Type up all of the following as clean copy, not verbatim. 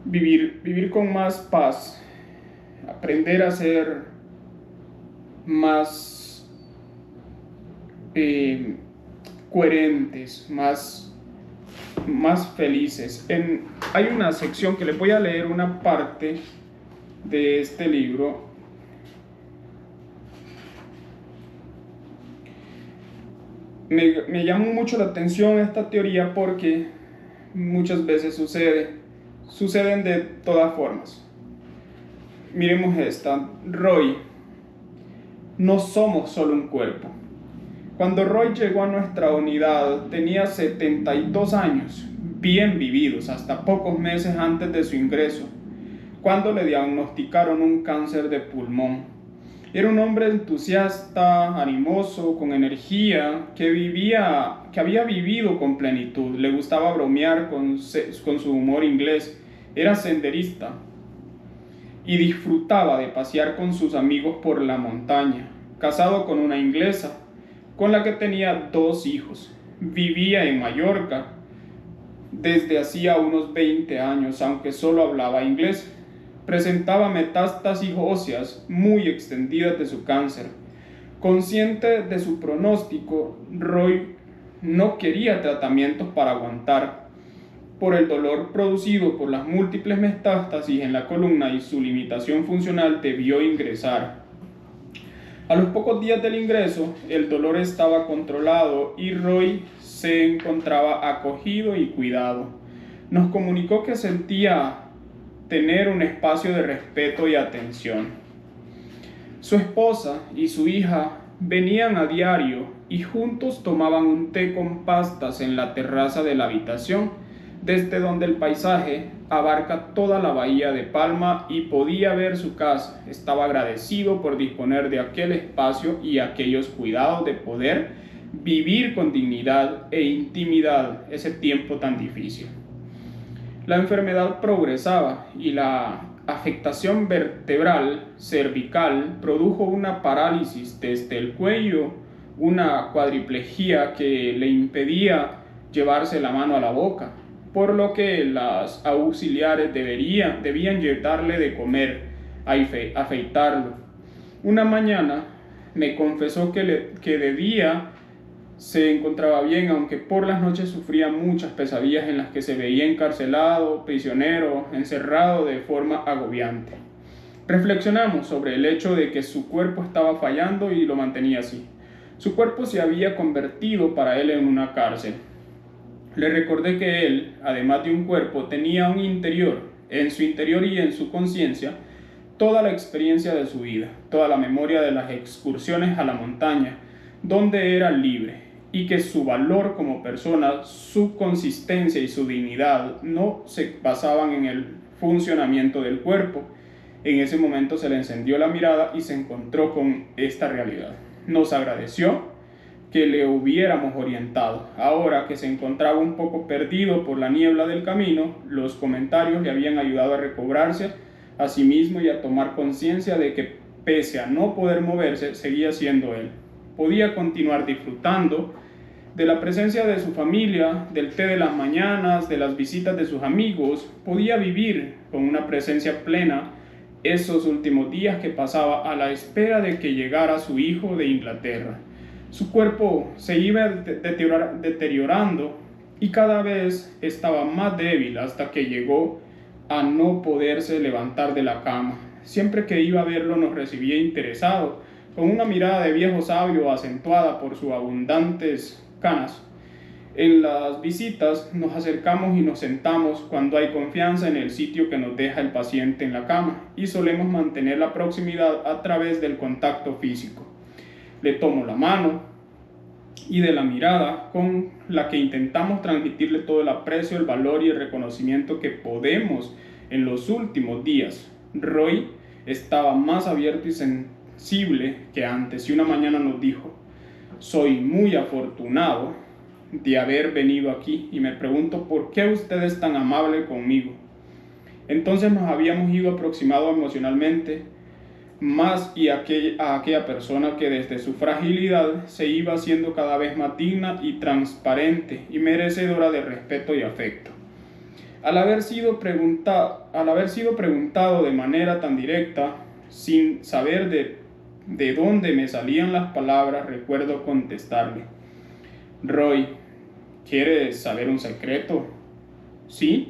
vivir con más paz, aprender a ser más coherentes, más felices. Hay una sección que les voy a leer una parte de este libro. Me llamó mucho la atención esta teoría porque muchas veces suceden de todas formas. Miremos esta. Roy, no somos solo un cuerpo. Cuando Roy llegó a nuestra unidad tenía 72 años, bien vividos hasta pocos meses antes de su ingreso, cuando le diagnosticaron un cáncer de pulmón. Era un hombre entusiasta, animoso, con energía, que había vivido con plenitud. Le gustaba bromear con su humor inglés. Era senderista y disfrutaba de pasear con sus amigos por la montaña. Casado con una inglesa, con la que tenía 2 hijos. Vivía en Mallorca desde hacía unos 20 años, aunque solo hablaba inglés. Presentaba metástasis óseas muy extendidas de su cáncer. Consciente de su pronóstico, Roy no quería tratamientos para aguantar. Por el dolor producido por las múltiples metástasis en la columna y su limitación funcional, debió ingresar. A los pocos días del ingreso, el dolor estaba controlado y Roy se encontraba acogido y cuidado. Nos comunicó que sentía tener un espacio de respeto y atención. Su esposa y su hija venían a diario y juntos tomaban un té con pastas en la terraza de la habitación, desde donde el paisaje abarca toda la bahía de Palma y podía ver su casa. Estaba agradecido por disponer de aquel espacio y aquellos cuidados de poder vivir con dignidad e intimidad ese tiempo tan difícil. La enfermedad progresaba y la afectación vertebral cervical produjo una parálisis desde el cuello, una cuadriplegia que le impedía llevarse la mano a la boca, por lo que las auxiliares debían darle de comer, afeitarlo. Una mañana me confesó que de día se encontraba bien, aunque por las noches sufría muchas pesadillas en las que se veía encarcelado, prisionero, encerrado de forma agobiante. Reflexionamos sobre el hecho de que su cuerpo estaba fallando y lo mantenía así. Su cuerpo se había convertido para él en una cárcel. Le recordé que él, además de un cuerpo, tenía un interior. En su interior y en su conciencia, toda la experiencia de su vida, toda la memoria de las excursiones a la montaña, donde era libre, y que su valor como persona, su consistencia y su dignidad no se basaban en el funcionamiento del cuerpo. En ese momento se le encendió la mirada y se encontró con esta realidad. Nos agradeció que le hubiéramos orientado. Ahora que se encontraba un poco perdido por la niebla del camino, los comentarios le habían ayudado a recobrarse a sí mismo y a tomar conciencia de que, pese a no poder moverse, seguía siendo él. Podía continuar disfrutando de la presencia de su familia, del té de las mañanas, de las visitas de sus amigos. Podía vivir con una presencia plena esos últimos días que pasaba a la espera de que llegara su hijo de Inglaterra. Su cuerpo se iba deteriorando y cada vez estaba más débil hasta que llegó a no poderse levantar de la cama. Siempre que iba a verlo nos recibía interesado, con una mirada de viejo sabio acentuada por sus abundantes canas. En las visitas nos acercamos y nos sentamos cuando hay confianza en el sitio que nos deja el paciente en la cama y solemos mantener la proximidad a través del contacto físico. Le tomo la mano y de la mirada con la que intentamos transmitirle todo el aprecio, el valor y el reconocimiento que podemos en los últimos días. Roy estaba más abierto y sensible que antes y una mañana nos dijo: soy muy afortunado de haber venido aquí y me pregunto por qué usted es tan amable conmigo. Entonces nos habíamos ido aproximado emocionalmente más y a aquella persona que desde su fragilidad se iba haciendo cada vez más digna y transparente y merecedora de respeto y afecto. Al haber sido preguntado de manera tan directa, sin saber de dónde me salían las palabras, recuerdo contestarle: Roy, ¿quieres saber un secreto? ¿Sí?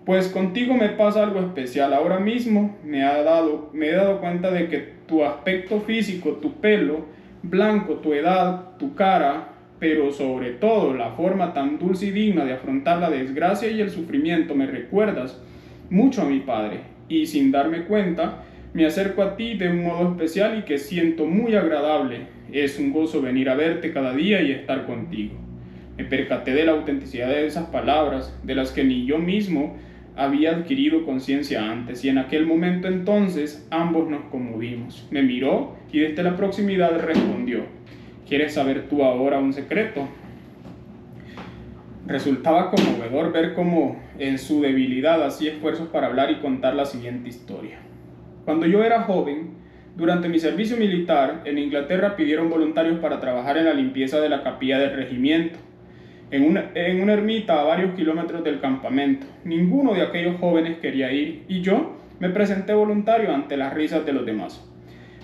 Pues contigo me pasa algo especial. Ahora mismo me he dado cuenta de que tu aspecto físico, tu pelo blanco, tu edad, tu cara, pero sobre todo la forma tan dulce y digna de afrontar la desgracia y el sufrimiento, me recuerdas mucho a mi padre. Y sin darme cuenta, me acerco a ti de un modo especial y que siento muy agradable. Es un gozo venir a verte cada día y estar contigo. Me percaté de la autenticidad de esas palabras, de las que ni yo mismo había adquirido conciencia antes, y en aquel momento entonces ambos nos conmovimos. Me miró y desde la proximidad respondió: ¿Quieres saber tú ahora un secreto? Resultaba conmovedor ver cómo en su debilidad hacía esfuerzos para hablar y contar la siguiente historia. Cuando yo era joven, durante mi servicio militar, en Inglaterra pidieron voluntarios para trabajar en la limpieza de la capilla del regimiento, en una ermita a varios kilómetros del campamento. Ninguno de aquellos jóvenes quería ir y yo me presenté voluntario ante las risas de los demás.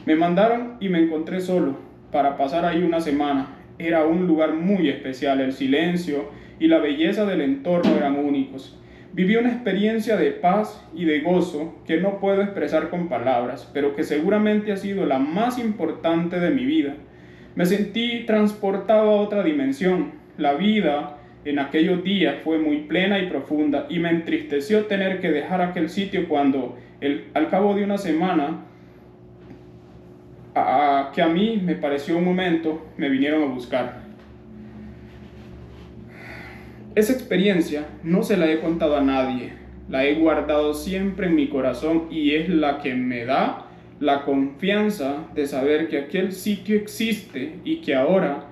Me mandaron y me encontré solo para pasar ahí una semana. Era un lugar muy especial, el silencio y la belleza del entorno eran únicos. Viví una experiencia de paz y de gozo que no puedo expresar con palabras, pero que seguramente ha sido la más importante de mi vida. Me sentí transportado a otra dimensión. La vida en aquellos días fue muy plena y profunda y me entristeció tener que dejar aquel sitio cuando, al cabo de una semana, que a mí me pareció un momento, me vinieron a buscar. Esa experiencia no se la he contado a nadie, la he guardado siempre en mi corazón y es la que me da la confianza de saber que aquel sitio existe y que ahora,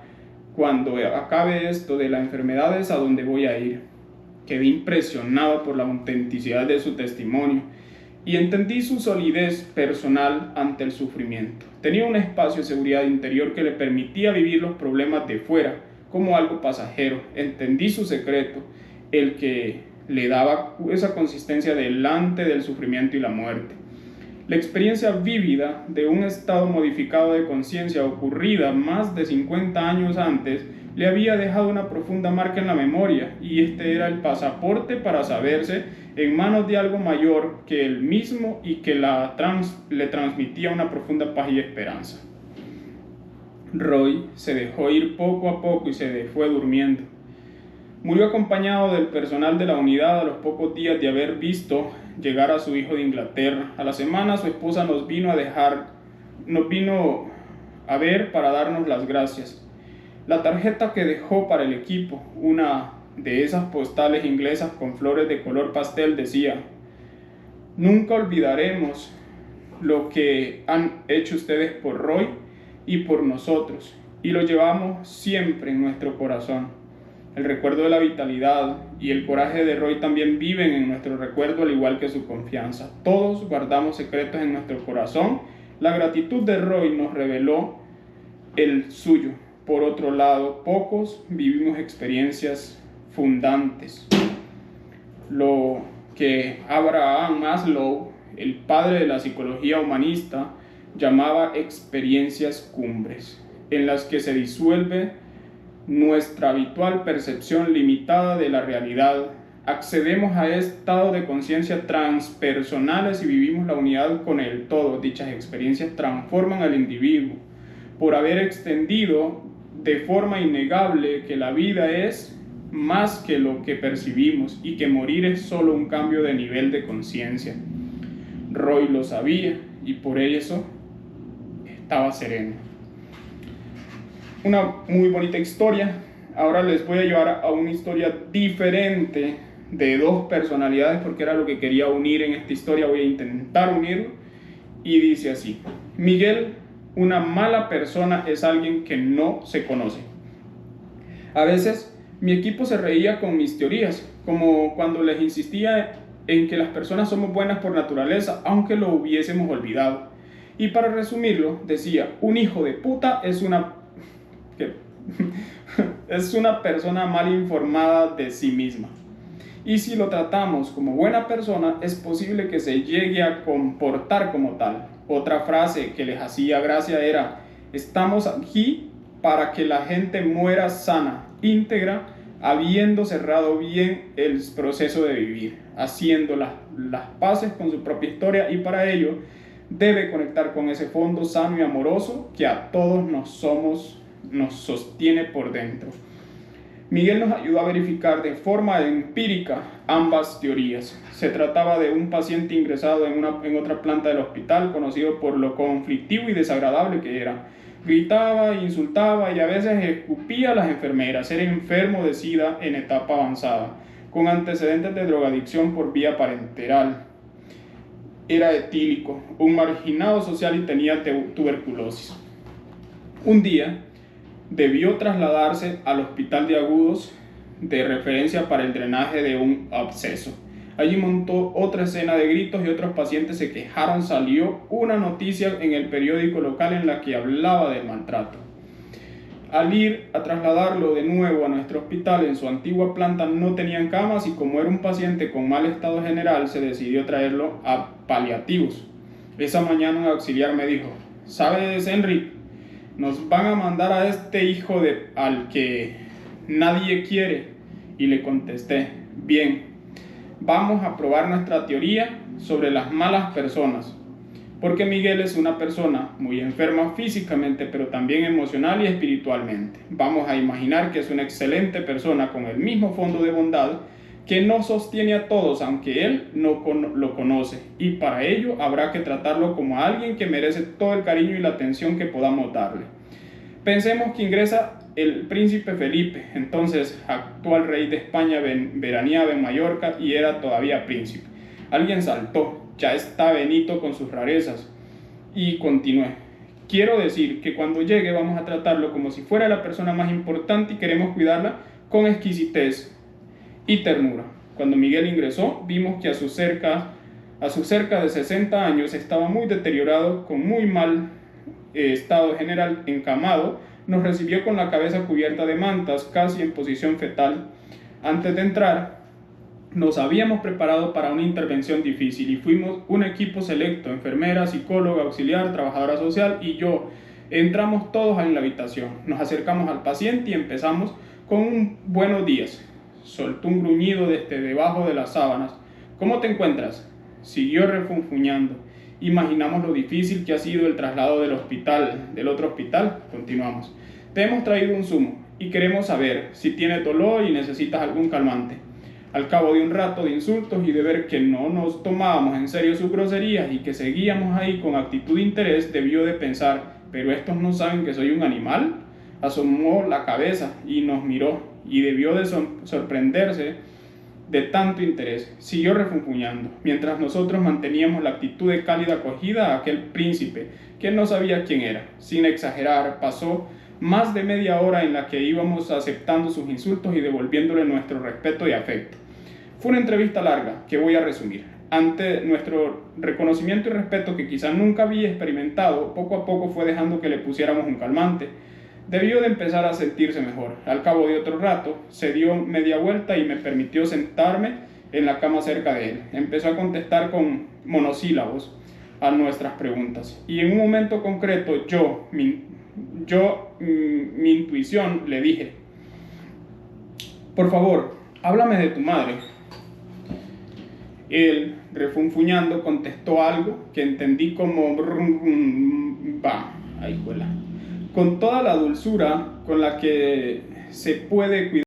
cuando acabe esto de la enfermedad, es a donde voy a ir. Quedé impresionado por la autenticidad de su testimonio y entendí su solidez personal ante el sufrimiento. Tenía un espacio de seguridad interior que le permitía vivir los problemas de fuera como algo pasajero. Entendí su secreto, el que le daba esa consistencia delante del sufrimiento y la muerte. La experiencia vívida de un estado modificado de conciencia ocurrida más de 50 años antes le había dejado una profunda marca en la memoria, y este era el pasaporte para saberse en manos de algo mayor que él mismo y que le transmitía una profunda paz y esperanza. Roy se dejó ir poco a poco y se fue durmiendo. Murió acompañado del personal de la unidad a los pocos días de haber visto llegar a su hijo de Inglaterra. A la semana su esposa nos vino a ver para darnos las gracias. La tarjeta que dejó para el equipo, una de esas postales inglesas con flores de color pastel, decía: nunca olvidaremos lo que han hecho ustedes por Roy y por nosotros, y lo llevamos siempre en nuestro corazón. El recuerdo de la vitalidad y el coraje de Roy también viven en nuestro recuerdo, al igual que su confianza. Todos guardamos secretos en nuestro corazón. La gratitud de Roy nos reveló el suyo. Por otro lado, pocos vivimos experiencias fundantes. Lo que Abraham Maslow, el padre de la psicología humanista, llamaba experiencias cumbres, en las que se disuelve nuestra habitual percepción limitada de la realidad. Accedemos a estados de conciencia transpersonales y vivimos la unidad con el todo. Dichas experiencias transforman al individuo por haber extendido de forma innegable que la vida es más que lo que percibimos y que morir es solo un cambio de nivel de conciencia. Roy lo sabía y por eso estaba sereno. Una muy bonita historia. Ahora les voy a llevar a una historia diferente de dos personalidades, porque era lo que quería unir en esta historia. Voy a intentar unirlo. Y dice así: Miguel, una mala persona es alguien que no se conoce. A veces mi equipo se reía con mis teorías, como cuando les insistía en que las personas somos buenas por naturaleza, aunque lo hubiésemos olvidado. Y para resumirlo, decía: un hijo de puta es una persona mal informada de sí misma. Y si lo tratamos como buena persona, es posible que se llegue a comportar como tal. Otra frase que les hacía gracia era: estamos aquí para que la gente muera sana, íntegra, habiendo cerrado bien el proceso de vivir, haciendo las paces con su propia historia, y para ello debe conectar con ese fondo sano y amoroso que a todos nos sostiene por dentro. Miguel nos ayudó a verificar de forma empírica ambas teorías. Se trataba de un paciente ingresado en otra planta del hospital, conocido por lo conflictivo y desagradable que era. Gritaba, insultaba y a veces escupía a las enfermeras. Era enfermo de SIDA en etapa avanzada, con antecedentes de drogadicción por vía parenteral. Era etílico, un marginado social y tenía tuberculosis. Un día debió trasladarse al hospital de agudos de referencia para el drenaje de un absceso. Allí montó otra escena de gritos y otros pacientes se quejaron. Salió una noticia en el periódico local en la que hablaba del maltrato. Al ir a trasladarlo de nuevo a nuestro hospital, en su antigua planta no tenían camas y como era un paciente con mal estado general, se decidió traerlo a paliativos. Esa mañana un auxiliar me dijo: ¿sabes, Enrique? Nos van a mandar a este hijo al que nadie quiere. Y le contesté: bien, vamos a probar nuestra teoría sobre las malas personas. Porque Miguel es una persona muy enferma físicamente, pero también emocional y espiritualmente. Vamos a imaginar que es una excelente persona con el mismo fondo de bondad que nos sostiene a todos, aunque él no lo conoce. Y para ello habrá que tratarlo como a alguien que merece todo el cariño y la atención que podamos darle. Pensemos que ingresa el príncipe Felipe, entonces actual rey de España, veraneaba en Mallorca y era todavía príncipe. Alguien saltó: ya está Benito con sus rarezas. Y continué: quiero decir que cuando llegue vamos a tratarlo como si fuera la persona más importante y queremos cuidarla con exquisitez y ternura. Cuando Miguel ingresó, vimos que a sus cerca de 60 años estaba muy deteriorado, con muy mal estado general, encamado. Nos recibió con la cabeza cubierta de mantas, casi en posición fetal. Antes de entrar, nos habíamos preparado para una intervención difícil y fuimos un equipo selecto: enfermera, psicóloga, auxiliar, trabajadora social y yo. Entramos todos en la habitación, nos acercamos al paciente y empezamos con un buenos días. Soltó un gruñido desde debajo de las sábanas. ¿Cómo te encuentras?, siguió refunfuñando. Imaginamos lo difícil que ha sido el traslado del otro hospital. Continuamos: te hemos traído un zumo y queremos saber si tienes dolor y necesitas algún calmante. Al cabo de un rato de insultos y de ver que no nos tomábamos en serio sus groserías y que seguíamos ahí con actitud de interés, debió de pensar: ¿pero estos no saben que soy un animal? Asomó la cabeza y nos miró, y debió de sorprenderse de tanto interés. Siguió refunfuñando, mientras nosotros manteníamos la actitud de cálida acogida a aquel príncipe, que no sabía quién era. Sin exagerar, pasó más de media hora en la que íbamos aceptando sus insultos y devolviéndole nuestro respeto y afecto. Fue una entrevista larga que voy a resumir. Ante nuestro reconocimiento y respeto, que quizá nunca había experimentado, poco a poco fue dejando que le pusiéramos un calmante. Debió de empezar a sentirse mejor. Al cabo de otro rato, se dio media vuelta y me permitió sentarme en la cama cerca de él. Empezó a contestar con monosílabos a nuestras preguntas. Y en un momento concreto, mi intuición le dije: por favor, háblame de tu madre. Él, refunfuñando, contestó algo que entendí como con toda la dulzura con la que se puede cuidar